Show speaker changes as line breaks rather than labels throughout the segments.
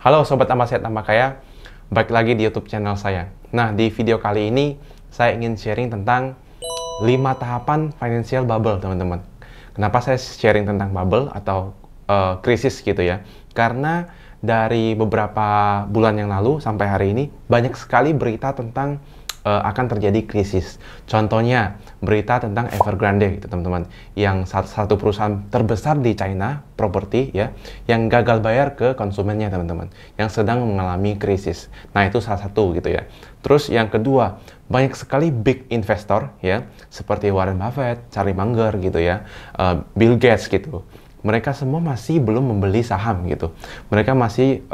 Halo Sobat Amat Sehat Tambah Kaya, balik lagi di YouTube channel saya. Nah, di video kali ini saya ingin sharing tentang 5 tahapan financial bubble, teman-teman. Kenapa saya sharing tentang bubble atau krisis gitu ya? Karena dari beberapa bulan yang lalu sampai hari ini banyak sekali berita tentang akan terjadi krisis. Contohnya berita tentang Evergrande gitu teman-teman, yang satu perusahaan terbesar di China properti ya, yang gagal bayar ke konsumennya teman-teman, yang sedang mengalami krisis. Nah itu salah satu gitu ya. Terus yang kedua, banyak sekali big investor ya, seperti Warren Buffett, Charlie Munger gitu ya, Bill Gates gitu. Mereka semua masih belum membeli saham gitu. Mereka masih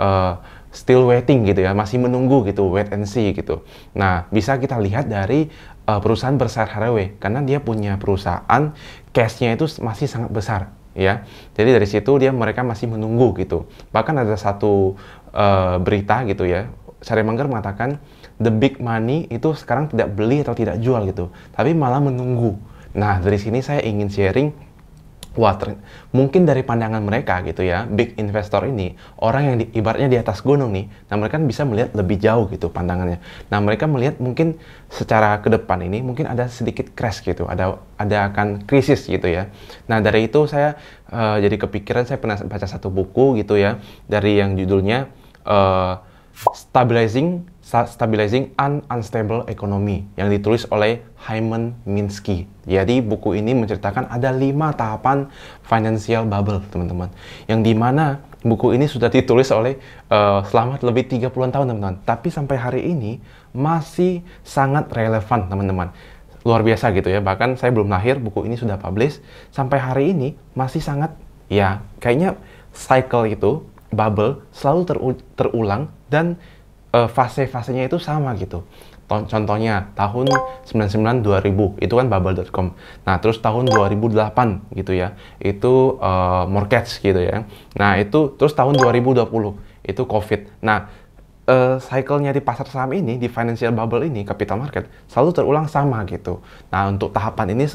still waiting gitu ya, masih menunggu gitu, wait and see gitu. Nah, bisa kita lihat dari perusahaan Berkshire Hathaway, karena dia punya perusahaan, cash-nya itu masih sangat besar ya. Jadi dari situ mereka masih menunggu gitu. Bahkan ada satu berita gitu ya, Charlie Munger mengatakan the big money itu sekarang tidak beli atau tidak jual gitu, tapi malah menunggu. Nah, dari sini saya ingin sharing. Wah, mungkin dari pandangan mereka gitu ya, big investor ini, orang yang ibaratnya di atas gunung nih, nah mereka bisa melihat lebih jauh gitu pandangannya. Nah mereka melihat mungkin secara ke depan ini, mungkin ada sedikit crash gitu, ada akan krisis gitu ya. Nah dari itu saya jadi kepikiran, saya pernah baca satu buku gitu ya, dari yang judulnya Stabilizing an Unstable Economy, yang ditulis oleh Hyman Minsky. Jadi buku ini menceritakan ada 5 tahapan financial bubble teman-teman, yang dimana buku ini sudah ditulis oleh selama lebih 30-an tahun teman-teman, tapi sampai hari ini masih sangat relevan teman-teman. Luar biasa gitu ya, bahkan saya belum lahir buku ini sudah publish, sampai hari ini masih sangat ya, kayaknya cycle itu bubble selalu terulang, dan fase-fasenya itu sama gitu. Contohnya tahun 99-2000 itu kan bubble.com. Nah terus tahun 2008 gitu ya, itu mortgage gitu ya. Nah itu terus tahun 2020 itu COVID. Nah cycle-nya di pasar saham ini, di financial bubble ini, capital market, selalu terulang sama gitu. Nah untuk tahapan ini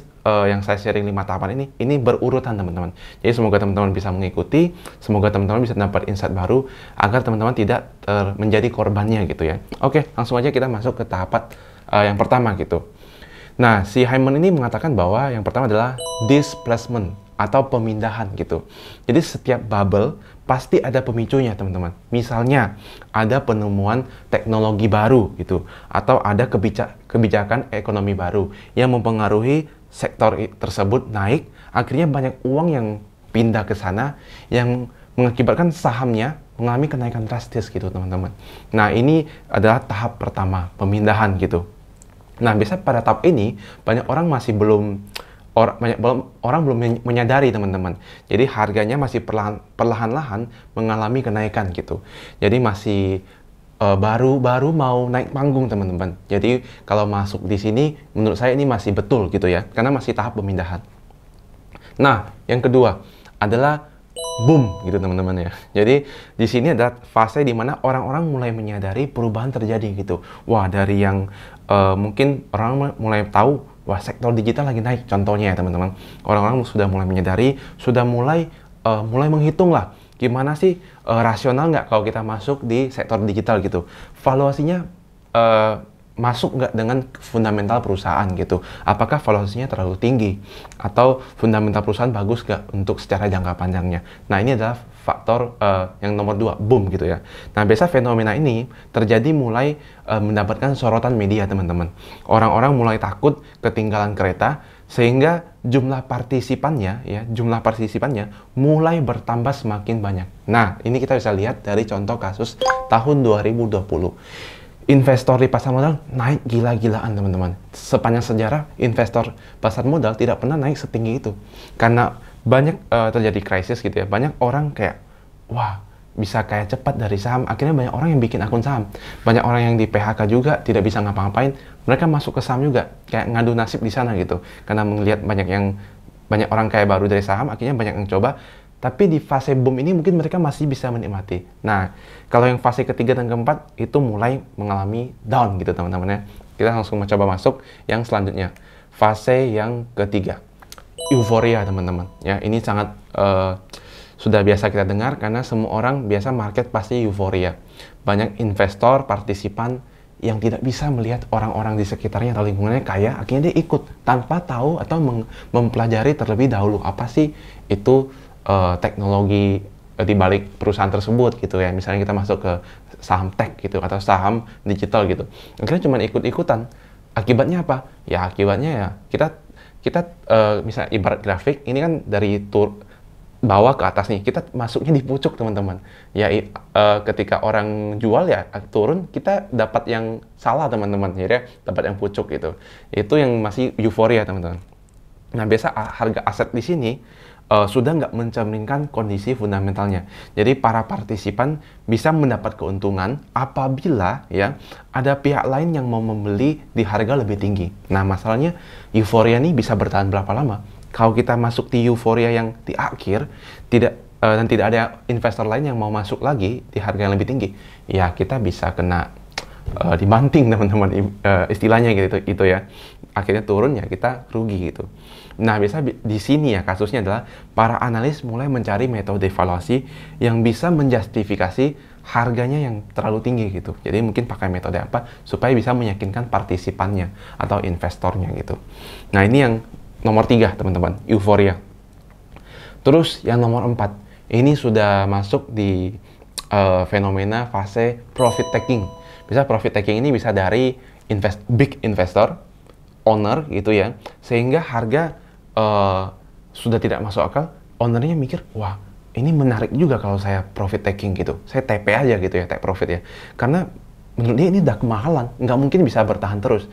yang saya sharing 5 tahapan ini berurutan teman-teman. Jadi semoga teman-teman bisa mengikuti, semoga teman-teman bisa dapat insight baru agar teman-teman tidak menjadi korbannya gitu ya. Oke, langsung aja kita masuk ke tahapan yang pertama gitu. Nah, si Hyman ini mengatakan bahwa yang pertama adalah displacement atau pemindahan gitu. Jadi setiap bubble pasti ada pemicunya teman-teman. Misalnya ada penemuan teknologi baru gitu, atau ada kebijakan ekonomi baru yang mempengaruhi sektor tersebut naik, akhirnya banyak uang yang pindah ke sana yang mengakibatkan sahamnya mengalami kenaikan drastis gitu teman-teman. Nah ini adalah tahap pertama, pemindahan gitu. Nah biasanya pada tahap ini banyak orang masih belum menyadari teman-teman. Jadi harganya masih perlahan-lahan mengalami kenaikan gitu. Jadi masih baru mau naik panggung teman-teman. Jadi kalau masuk di sini menurut saya ini masih betul gitu ya, karena masih tahap pemindahan. Nah, yang kedua adalah boom gitu teman-teman ya. Jadi di sini ada fase di mana orang-orang mulai menyadari perubahan terjadi gitu. Wah, dari yang mungkin orang mulai tahu wah sektor digital lagi naik contohnya ya teman-teman. Orang-orang sudah mulai menyadari, sudah mulai menghitung lah gimana sih rasional nggak kalau kita masuk di sektor digital gitu. Valuasinya masuk nggak dengan fundamental perusahaan gitu. Apakah valuasinya terlalu tinggi atau fundamental perusahaan bagus nggak untuk secara jangka panjangnya. Nah ini adalah faktor yang nomor 2, boom gitu ya. Nah biasa fenomena ini terjadi mulai mendapatkan sorotan media teman-teman. Orang-orang mulai takut ketinggalan kereta, sehingga jumlah partisipannya mulai bertambah semakin banyak. Nah ini kita bisa lihat dari contoh kasus tahun 2020. Investor di pasar modal naik gila-gilaan teman-teman. Sepanjang sejarah investor pasar modal tidak pernah naik setinggi itu. Karena banyak terjadi krisis gitu ya. Banyak orang kayak, wah bisa kayak cepat dari saham. Akhirnya banyak orang yang bikin akun saham. Banyak orang yang di PHK juga tidak bisa ngapa-ngapain. Mereka masuk ke saham juga. Kayak ngadu nasib di sana gitu. Karena melihat banyak orang kayak baru dari saham, akhirnya banyak yang coba. Tapi di fase boom ini mungkin mereka masih bisa menikmati. Nah, kalau yang fase ketiga dan keempat itu mulai mengalami down gitu teman-teman ya. Kita langsung mencoba masuk yang selanjutnya. Fase yang ketiga. Euforia teman-teman. Ya, ini sangat sudah biasa kita dengar karena semua orang biasa market pasti euforia. Banyak investor, partisipan yang tidak bisa melihat orang-orang di sekitarnya atau lingkungannya kaya, akhirnya dia ikut tanpa tahu atau mempelajari terlebih dahulu apa sih itu teknologi di balik perusahaan tersebut gitu ya. Misalnya kita masuk ke saham tech gitu atau saham digital gitu. Akhirnya cuma ikut-ikutan. Akibatnya apa? Ya akibatnya ya kita misalnya ibarat grafik ini kan dari bawah ke atas nih, kita masuknya di pucuk teman-teman. Ya ketika orang jual ya turun, kita dapat yang salah teman-teman, jadi dapat yang pucuk gitu. Itu yang masih euforia teman-teman. Nah biasa harga aset di sini sudah nggak mencerminkan kondisi fundamentalnya. Jadi para partisipan bisa mendapat keuntungan apabila ya ada pihak lain yang mau membeli di harga lebih tinggi. Nah masalahnya euforia ini bisa bertahan berapa lama? Kalau kita masuk di euforia yang di akhir dan tidak ada investor lain yang mau masuk lagi di harga yang lebih tinggi, ya kita bisa kena dibanting teman-teman, istilahnya gitu itu ya. Akhirnya turun ya kita rugi gitu. Nah biasa di sini ya kasusnya adalah para analis mulai mencari metode evaluasi yang bisa menjustifikasi harganya yang terlalu tinggi gitu. Jadi mungkin pakai metode apa supaya bisa meyakinkan partisipannya atau investornya gitu. Nah ini yang nomor 3 teman-teman, euforia. Terus yang nomor 4, ini sudah masuk di fenomena fase profit taking. Bisa profit taking ini bisa dari big investor, owner gitu ya, sehingga harga sudah tidak masuk akal, ownernya mikir, wah ini menarik juga kalau saya profit taking gitu, saya TP aja gitu ya, take profit ya, karena menurut dia ini udah kemahalan, nggak mungkin bisa bertahan terus.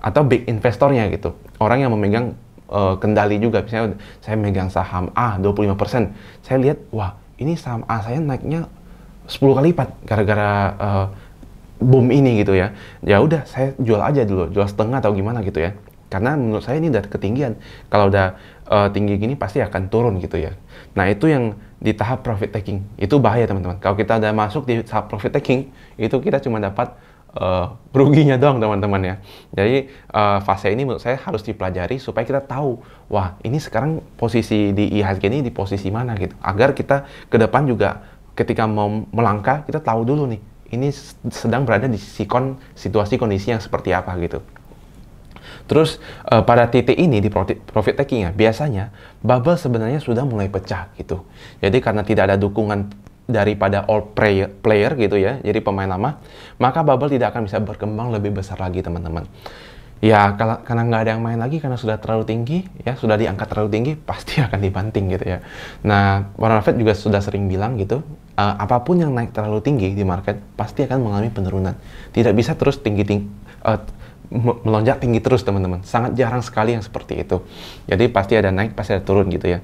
Atau big investornya gitu, orang yang memegang kendali juga, misalnya saya megang saham A 25%, saya lihat, wah ini saham A saya naiknya 10 kali lipat gara-gara boom ini gitu ya. Ya udah saya jual aja dulu, jual setengah atau gimana gitu ya. Karena menurut saya ini udah ketinggian. Kalau udah tinggi gini pasti akan turun gitu ya. Nah itu yang di tahap profit taking. Itu bahaya teman-teman. Kalau kita udah masuk di tahap profit taking, itu kita cuma dapat ruginya doang teman-teman ya. Jadi fase ini menurut saya harus dipelajari supaya kita tahu, wah ini sekarang posisi di IHSG ini di posisi mana gitu. Agar kita ke depan juga ketika mau melangkah, kita tahu dulu nih, ini sedang berada di situasi kondisi yang seperti apa gitu. Terus pada titik ini di profit taking ya, biasanya bubble sebenarnya sudah mulai pecah gitu. Jadi karena tidak ada dukungan daripada all player gitu ya, jadi pemain lama, maka bubble tidak akan bisa berkembang lebih besar lagi teman-teman. Ya karena nggak ada yang main lagi, karena sudah terlalu tinggi ya, sudah diangkat terlalu tinggi, pasti akan dibanting gitu ya. Nah Warren Buffett juga sudah sering bilang gitu, apapun yang naik terlalu tinggi di market pasti akan mengalami penurunan, tidak bisa terus melonjak tinggi terus teman-teman. Sangat jarang sekali yang seperti itu. Jadi pasti ada naik, pasti ada turun gitu ya.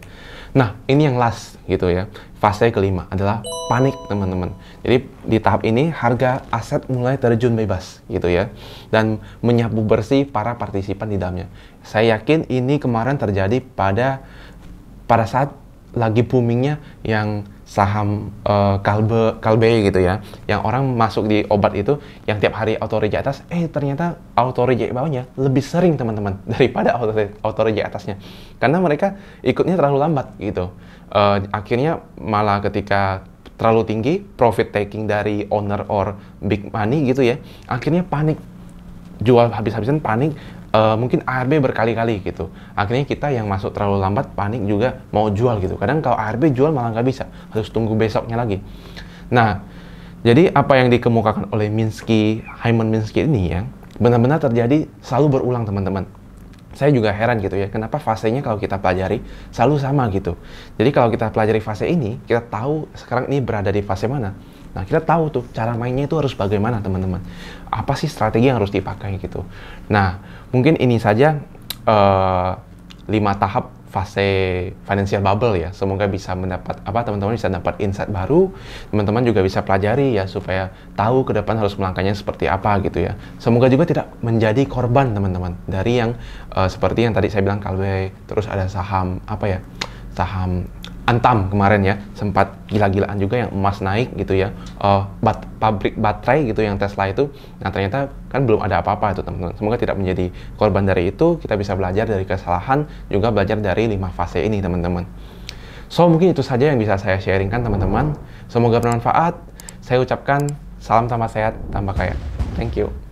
Nah ini yang last gitu ya, fase kelima adalah panik teman-teman. Jadi di tahap ini harga aset mulai terjun bebas gitu ya, dan menyapu bersih para partisipan di dalamnya. Saya yakin ini kemarin terjadi pada saat lagi boomingnya yang saham kalbe gitu ya, yang orang masuk di obat itu yang tiap hari auto reject atas, ternyata auto reject bawahnya lebih sering teman-teman daripada auto reject atasnya, karena mereka ikutnya terlalu lambat gitu. Akhirnya malah ketika terlalu tinggi profit taking dari owner or big money gitu ya, akhirnya panik, jual habis-habisan, panik. Mungkin ARB berkali-kali gitu. Akhirnya kita yang masuk terlalu lambat panik juga mau jual gitu. Kadang kalau ARB jual malah nggak bisa, harus tunggu besoknya lagi. Nah, jadi apa yang dikemukakan oleh Hyman Minsky ini ya, benar-benar terjadi, selalu berulang teman-teman. Saya juga heran gitu ya, kenapa fasenya kalau kita pelajari selalu sama gitu. Jadi kalau kita pelajari fase ini, kita tahu sekarang ini berada di fase mana. Nah, kita tahu tuh cara mainnya itu harus bagaimana teman-teman. Apa sih strategi yang harus dipakai gitu. Nah, mungkin ini saja 5 tahap fase financial bubble ya. Semoga bisa mendapat teman-teman bisa dapat insight baru. Teman-teman juga bisa pelajari ya supaya tahu ke depan harus melangkahnya seperti apa gitu ya. Semoga juga tidak menjadi korban teman-teman dari yang seperti yang tadi saya bilang kalbe, terus ada saham saham Antam kemarin ya, sempat gila-gilaan juga yang emas naik gitu ya, pabrik baterai gitu yang Tesla itu. Nah ternyata kan belum ada apa-apa itu teman-teman. Semoga tidak menjadi korban dari itu, kita bisa belajar dari kesalahan, juga belajar dari 5 fase ini teman-teman. So, mungkin itu saja yang bisa saya sharingkan teman-teman. Semoga bermanfaat. Saya ucapkan salam tambah sehat, tambah kaya. Thank you.